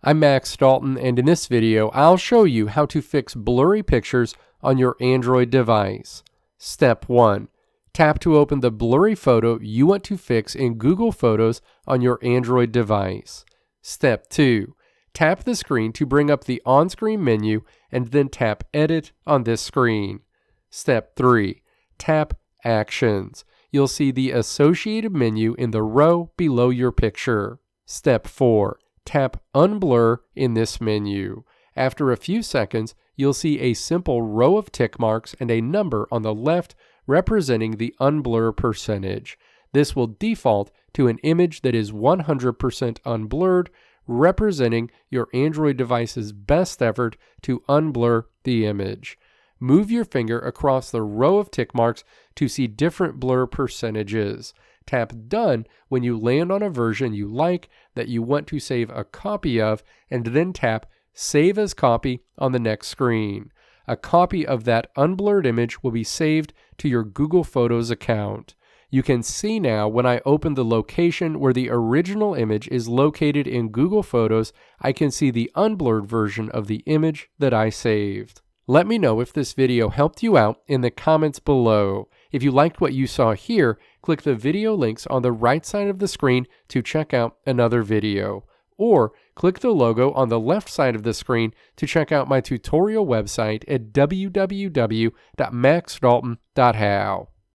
I'm Max Dalton, and in this video, I'll show you how to fix blurry pictures on your Android device. Step 1. Tap to open the blurry photo you want to fix in Google Photos on your Android device. Step 2. Tap the screen to bring up the on-screen menu and then tap Edit on this screen. Step 3. Tap Actions. You'll see the associated menu in the row below your picture. Step 4. Tap Unblur in this menu. After a few seconds, you'll see a simple row of tick marks and a number on the left representing the unblur percentage. This will default to an image that is 100% unblurred, representing your Android device's best effort to unblur the image. Move your finger across the row of tick marks to see different blur percentages. Tap Done when you land on a version you like that you want to save a copy of, and then tap Save as Copy on the next screen. A copy of that unblurred image will be saved to your Google Photos account. You can see now when I open the location where the original image is located in Google Photos, I can see the unblurred version of the image that I saved. Let me know if this video helped you out in the comments below. If you liked what you saw here, click the video links on the right side of the screen to check out another video. Or click the logo on the left side of the screen to check out my tutorial website at www.maxdalton.how.